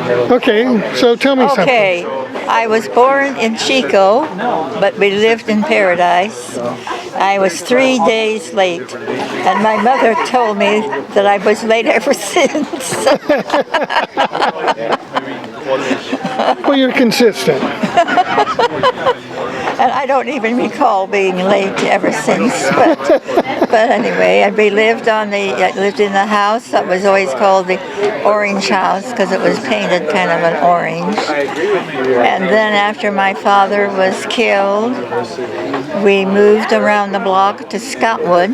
Okay, so tell me something. Okay, I was born in Chico, but we lived in Paradise. I was 3 days late, and my mother told me that I was late ever since. Well, you're consistent. And I don't even recall being late ever since. But anyway, and we lived I lived in the house that was always called the Orange House because it was painted kind of an orange. And then after my father was killed, we moved around the block to Scottwood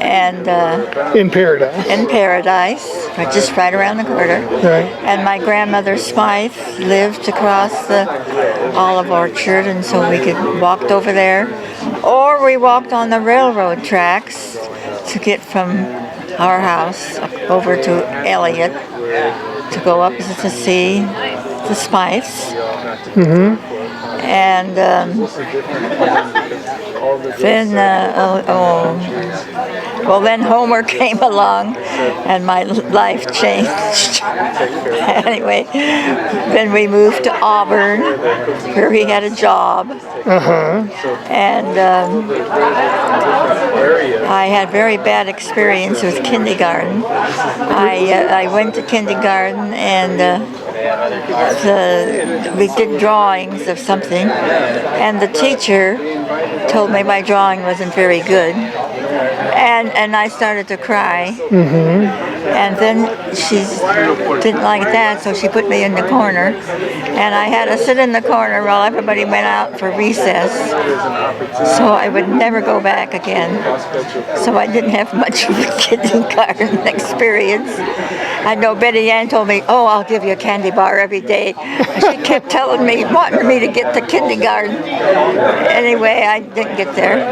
and In Paradise. in Paradise, just right around the corner. Right. And my grandmother Smythe lived across the olive orchard, and so we could walked over there, or we walked on the railroad tracks to get from our house over to Elliott to go up to see the Smythes. And then, then Homer came along, and my life changed. Anyway, then we moved to Auburn, where he had a job, and I had very bad experience with kindergarten. I went to kindergarten and. We did drawings of something, and the teacher told me my drawing wasn't very good, and I started to cry. And then she didn't like that, so she put me in the corner, and I had to sit in the corner while everybody went out for recess, so I would never go back again. So I didn't have much of a kindergarten experience. I know Betty Ann told me, "Oh, I'll give you a candy bar every day." She kept telling me, wanting me to get to kindergarten. Anyway, I didn't get there.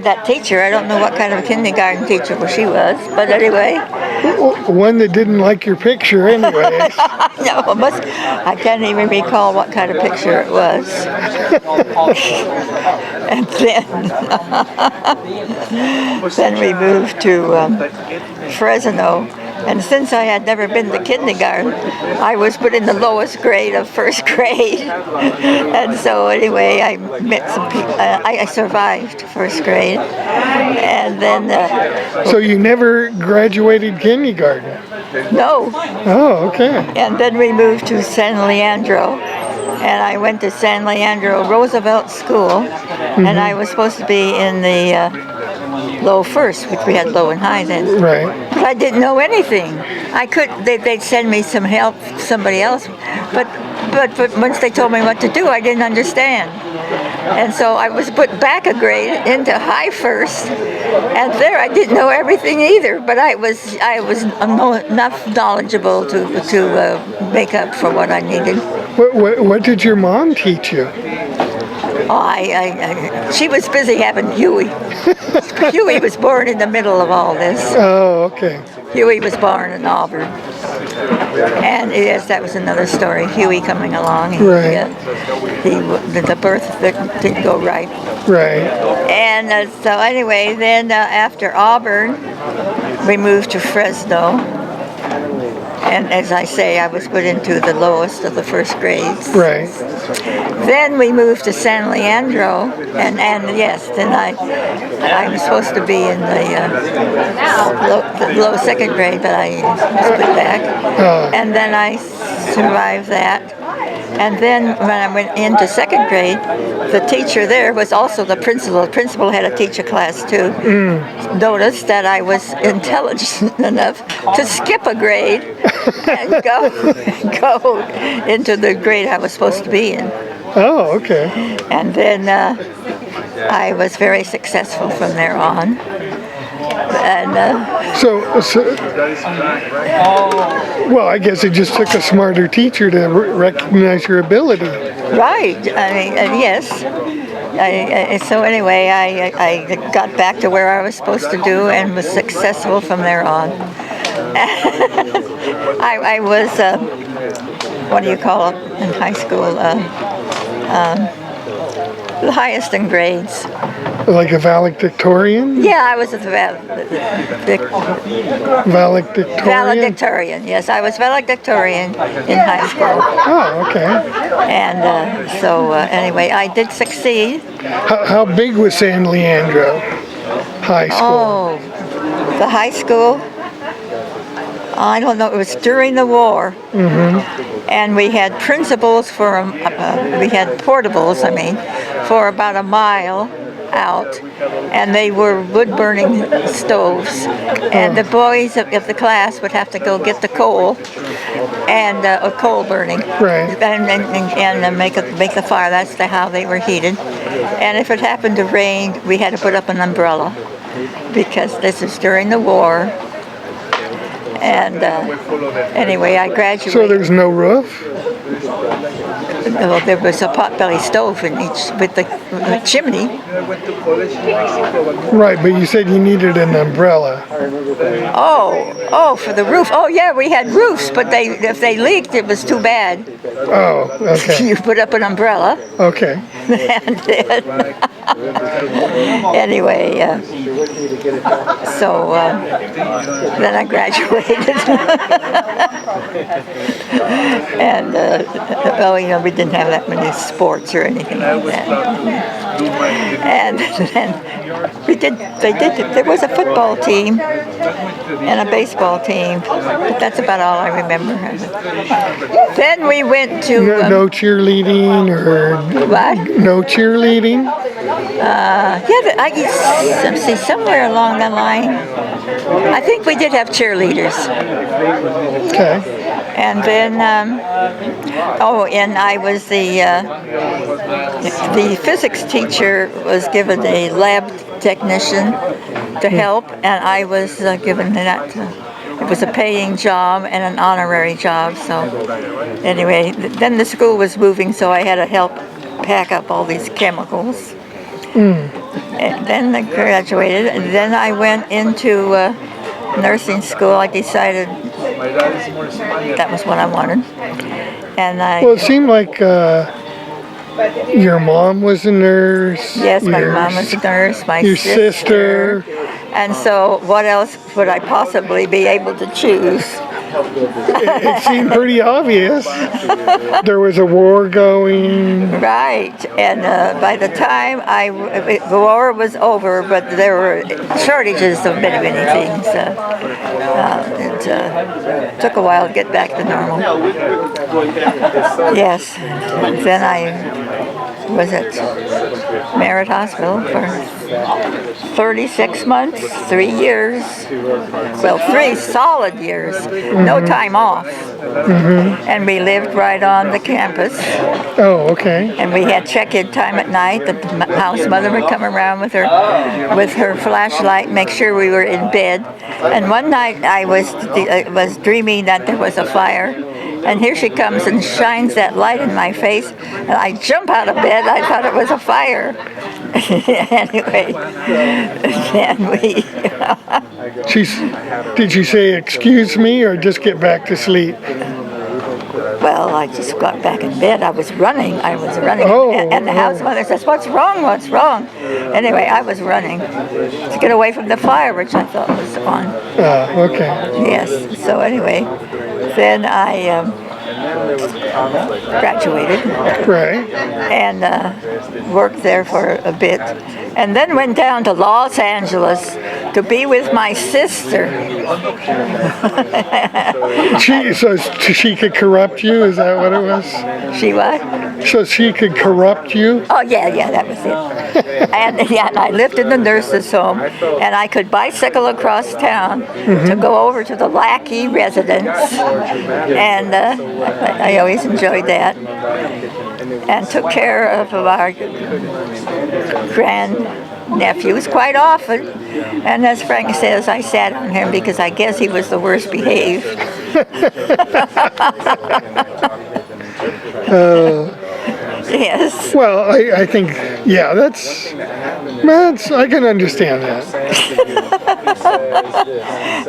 That teacher, I don't know what kind of a kindergarten teacher she was, but anyway. One that didn't like your picture anyway. No, I can't even recall what kind of picture it was. And then we moved to Fresno. And since I had never been to kindergarten, I was put in the lowest grade of first grade. And so anyway, I met some people. I survived first grade. And then... So you never graduated kindergarten? No. Oh, okay. And then we moved to San Leandro. And I went to San Leandro Roosevelt School. And I was supposed to be in the... low first, which we had low and high then. Right. But I didn't know anything. They'd send me some help, somebody else. But once they told me what to do, I didn't understand. And so I was put back a grade into high first. And there I didn't know everything either. But I was enough knowledgeable to make up for what I needed. What did your mom teach you? Oh, she was busy having Huey. Huey was born in the middle of all this. Oh, okay. Huey was born in Auburn. And yes, that was another story. Huey coming along. Right. The birth didn't go right. Right. And so anyway, then after Auburn, we moved to Fresno. And as I say, I was put into the lowest of the first grades. Right. Then we moved to San Leandro, and yes, then I was supposed to be in the low second grade, but I was put back. And then I survived that. And then when I went into second grade, the teacher there was also the principal. The principal had a teacher class too. Noticed that I was intelligent enough to skip a grade and go into the grade I was supposed to be in. Oh, okay. And then I was very successful from there on. And well, I guess it just took a smarter teacher to recognize your ability. Right. I mean, yes. So anyway, I got back to where I was supposed to do and was successful from there on. I was, what do you call it in high school? The highest in grades. Like a valedictorian? Yeah, I was a Valedictorian? valedictorian. Yes, I was valedictorian in high school. Oh, okay. And anyway, I did succeed. How big was San Leandro High School? Oh, the high school? I don't know. It was during the war. And we had principals we had portables, for about a mile out, and they were wood-burning stoves. And the boys of the class would have to go get the coal and coal burning, Right. and make the fire. That's how they were heated. And if it happened to rain, we had to put up an umbrella because this is during the war. And anyway, I graduated. So there's no roof? Well, there was a potbelly stove in each with the chimney. Right, but you said you needed an umbrella. Oh, for the roof. Oh, yeah, we had roofs, but if they leaked, it was too bad. Oh, okay. You put up an umbrella. Okay. And then, anyway, so then I graduated. And we didn't have that many sports or anything like that. And then there was a football team and a baseball team, but that's about all I remember. Then we went to No cheerleading or what? no cheerleading? I see somewhere along the line. I think we did have cheerleaders. Okay. And then, and I was the physics teacher was given a lab technician to help, and I was given that. It was a paying job and an honorary job. So anyway, then the school was moving, so I had to help pack up all these chemicals. And then I graduated, and then I went into nursing school. I decided that was what I wanted. And Well, it seemed like your mom was a nurse. Yes, my mom was a nurse, your sister. And so what else would I possibly be able to choose? It seemed pretty obvious. There was a war going. Right, and by the time the war was over, but there were shortages of many things. It took a while to get back to normal. Yes, then I was at Merritt Hospital for 36 months, 3 years. Well, 3 solid years, no time off. And we lived right on the campus. Oh, okay. And we had check-in time at night. The house mother would come around with her flashlight, make sure we were in bed. And one night I was dreaming that there was a fire. And here she comes and shines that light in my face, and I jump out of bed. I thought it was a fire. Anyway, then Did she say, "Excuse me," or just get back to sleep? Well, I just got back in bed. I was running. Oh, and the house mother says, "What's wrong? What's wrong?" Anyway, I was running to get away from the fire, which I thought was on. Okay. Yes. So anyway, then I graduated. Right. And worked there for a bit, and then went down to Los Angeles to be with my sister. So she could corrupt you? Is that what it was? She what? So she could corrupt you? Oh yeah, that was it. And I lived in the nurses' home, and I could bicycle across town to go over to the Lackey residence, and I always enjoyed that. And took care of our grandnephews quite often. And as Frank says, I sat on him because I guess he was the worst behaved. Yes. Well, I think, yeah, that's I can understand that.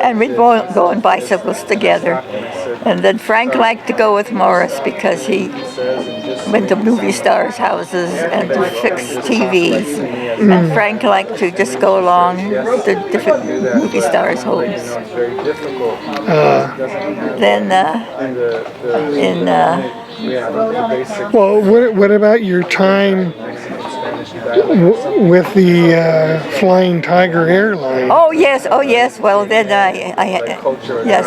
And we'd go on bicycles together. And then Frank liked to go with Morris because he went to movie stars' houses and to fix TVs. And Frank liked to just go along to different movie stars' homes. Then Well, what about your time with the Flying Tiger Airline? oh yes. Well, then yes.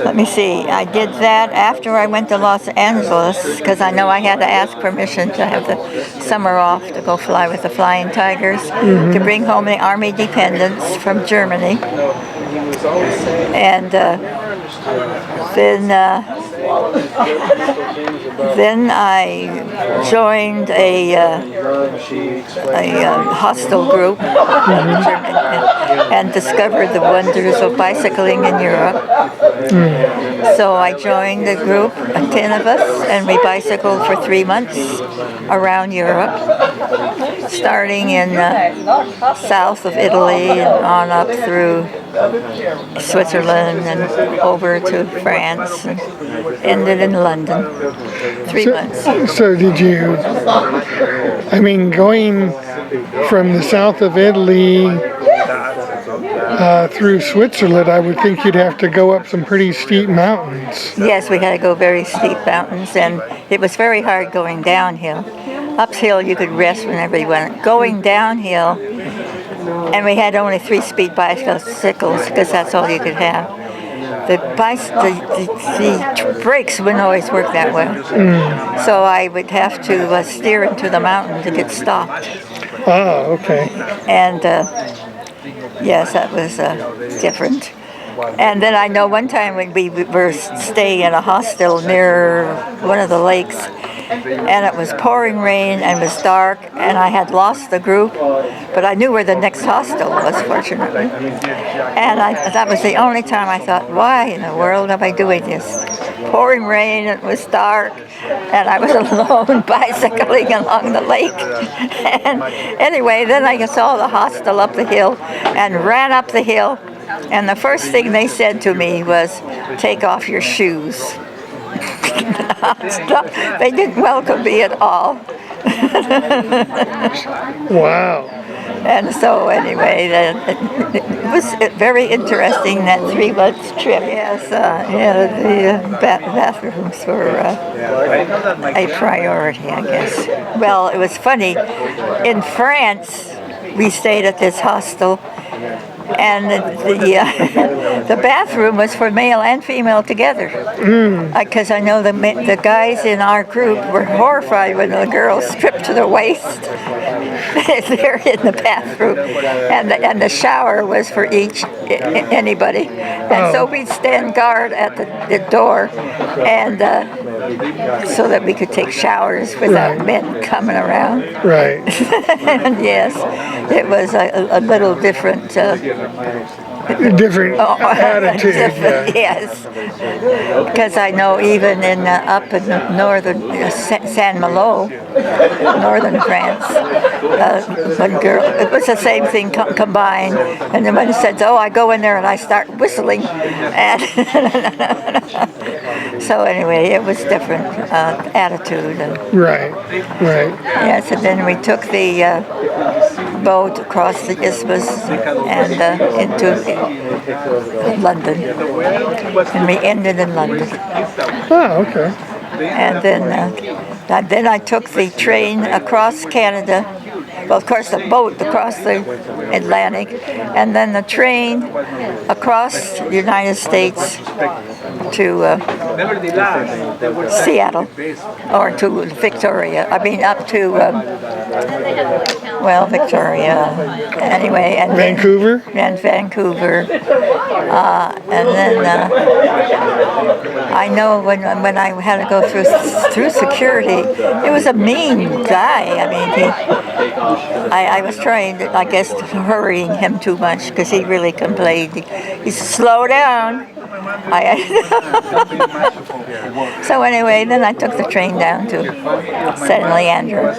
Let me see. I did that after I went to Los Angeles because I know I had to ask permission to have the summer off to go fly with the Flying Tigers to bring home the Army dependents from Germany. And then I joined a hostel group and discovered the wonders of bicycling in Europe. So I joined the group, 10 of us, and we bicycled for 3 months around Europe, starting in south of Italy and on up through Switzerland and over to France and ended in London. 3 months. So did you, I mean, going from the south of Italy through Switzerland, I would think you'd have to go up some pretty steep mountains. Yes, we had to go very steep mountains, and it was very hard going downhill. Uphill, you could rest whenever you went. Going downhill, and we had only 3-speed bicycles because that's all you could have. The brakes wouldn't always work that well, so I would have to steer into the mountain to get stopped. Oh, okay. And yes, that was different. And then I know one time when we were staying in a hostel near one of the lakes, and it was pouring rain and it was dark, and I had lost the group, but I knew where the next hostel was, fortunately. And that was the only time I thought, why in the world am I doing this? Pouring rain, it was dark, and I was alone bicycling along the lake. And anyway, then I saw the hostel up the hill and ran up the hill, and the first thing they said to me was, take off your shoes. They didn't welcome me at all. Wow. And so anyway, it was very interesting, that 3 months trip. Yes, the bathrooms were a priority, I guess. Well, it was funny. In France, we stayed at this hostel, and the bathroom was for male and female together. Because I know the guys in our group were horrified when the girls stripped to their waist. They're in the bathroom, and the shower was for anybody. And so we'd stand guard at the door, and so that we could take showers without men coming around. Right. And yes, it was a little different. Different attitude. Yes, because I know even up in northern Saint-Malo, northern France, one girl, it was the same thing combined, and then one said, "Oh, I go in there and I start whistling," and so anyway, it was different attitude. Right. Yes, and then we took the boat across the isthmus and into London, and we ended in London. Oh, okay. And then I took the train across Canada. Well, of course, the boat across the Atlantic, and then the train across the United States to Seattle, or to Victoria. I mean, up to Victoria. Anyway, and Vancouver. And Vancouver, and then I know when I had to go through security, it was a mean guy. I mean, I was trying, I guess, hurrying him too much because he really complained. He said, "Slow down." So anyway, then I took the train down to San Leandro.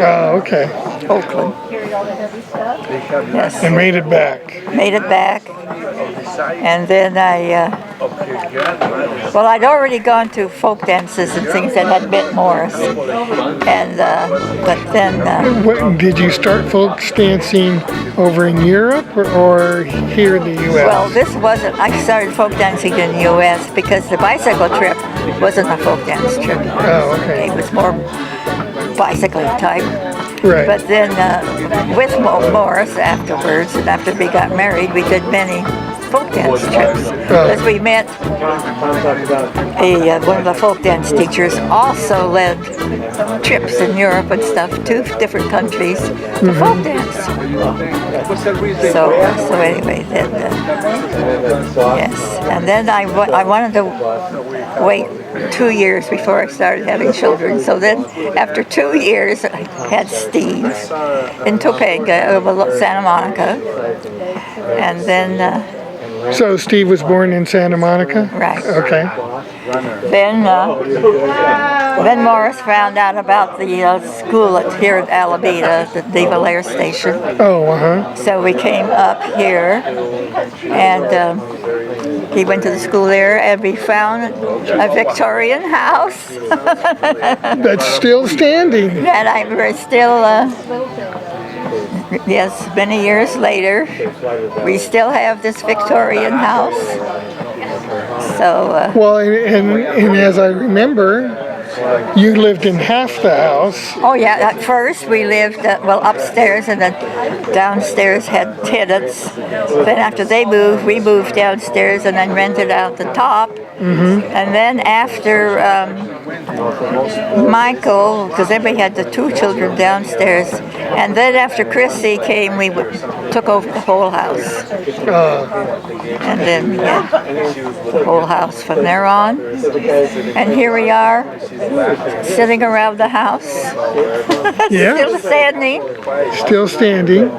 Oh, okay. Oakland. Yes. And made it back. Made it back, and then I Well, I'd already gone to folk dances and things that had met Morris, and but then. Did you start folk dancing over in Europe or here in the U.S.? Well, this wasn't. I started folk dancing in the U.S. because the bicycle trip wasn't a folk dance trip. Oh, okay. It was more bicycle type. Right. But then with Morris afterwards, and after we got married, we did many folk dance trips. Because we met one of the folk dance teachers also led trips in Europe and stuff to different countries to folk dance. So anyway, then, yes. And then I wanted to wait 2 years before I started having children. So then after 2 years, I had Steve in Topanga, Santa Monica. And then... So Steve was born in Santa Monica? Right. Okay. Then Morris found out about the school here at Alameda, the De Valera station. Oh, uh-huh. So we came up here, and he went to the school there, and we found a Victorian house. That's still standing. And we're still... yes, many years later, we still have this Victorian house. So. Well, and as I remember, you lived in half the house. Oh yeah, at first we lived upstairs, and then downstairs had tenants. Then after they moved, we moved downstairs and then rented out the top. Mm-hmm. And then after Michael, because everybody had the 2 children downstairs, and then after Chrissy came, we took over the whole house. And then we had the whole house from there on. And here we are, sitting around the house. Yeah. Still standing. Still standing.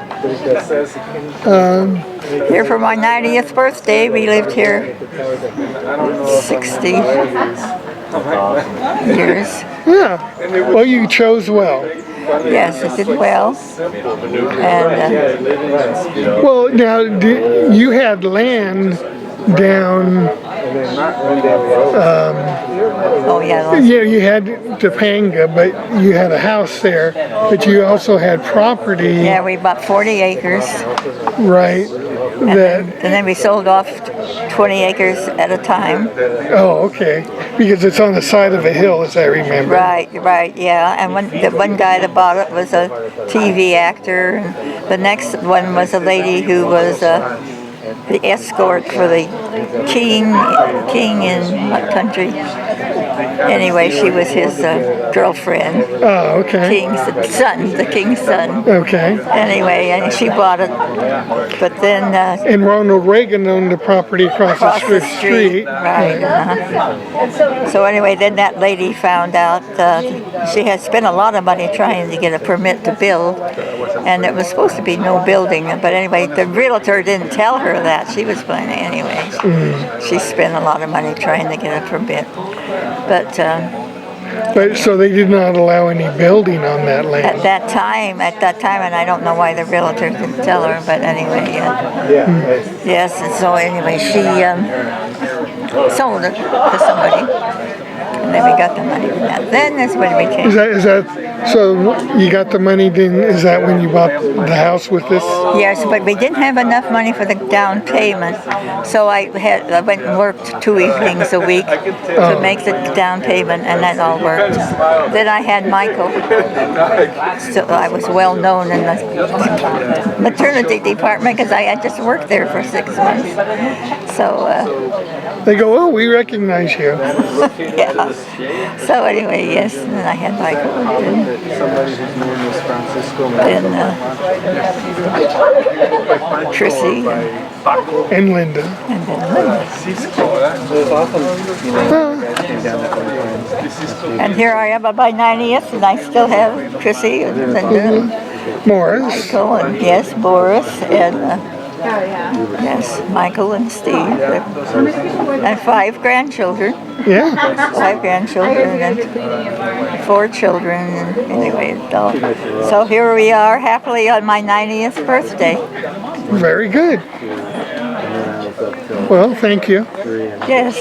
Here for my 90th birthday. We lived here 60 years. Yeah. Well, you chose well. Yes, it did well. And well, now you had land down. oh yeah. Yeah, you had Topanga, but you had a house there. But you also had property. Yeah, we bought 40 acres. Right. And then we sold off 20 acres at a time. Oh, okay. Because it's on the side of a hill, as I remember. Right, yeah. And the one guy that bought it was a TV actor. And the next one was a lady who was the escort for the king in what country? Anyway, she was his girlfriend. Oh, okay. The king's son. Okay. Anyway, and she bought it, but then... and Ronald Reagan owned the property across the street. Right. So anyway, then that lady found out she had spent a lot of money trying to get a permit to build, and it was supposed to be no building. But anyway, the realtor didn't tell her that. She was planning anyway. She spent a lot of money trying to get a permit. But so they did not allow any building on that land. At that time, and I don't know why the realtor didn't tell her, but anyway, yes. And so anyway, she sold it to somebody, and then we got the money from that. Then that's when we came. Is that so? You got the money? Then is that when you bought the house with this? Yes, but we didn't have enough money for the down payment, so I went and worked 2 evenings a week to make the down payment, and that all worked. Then I had Michael. So I was well known in the maternity department because I had just worked there for 6 months. So they go, oh, we recognize you. yeah. So anyway, yes, and then I had Michael. And Chrissy and Linda. And here I am at my 90th, and I still have Chrissy and Linda, Morris, Michael, and yes, Boris, and yes, Michael and Steve, and 5 grandchildren. Yeah. 5 grandchildren and 4 children, and anyway, so here we are, happily on my 90th birthday. Very good. Well, thank you. Yes.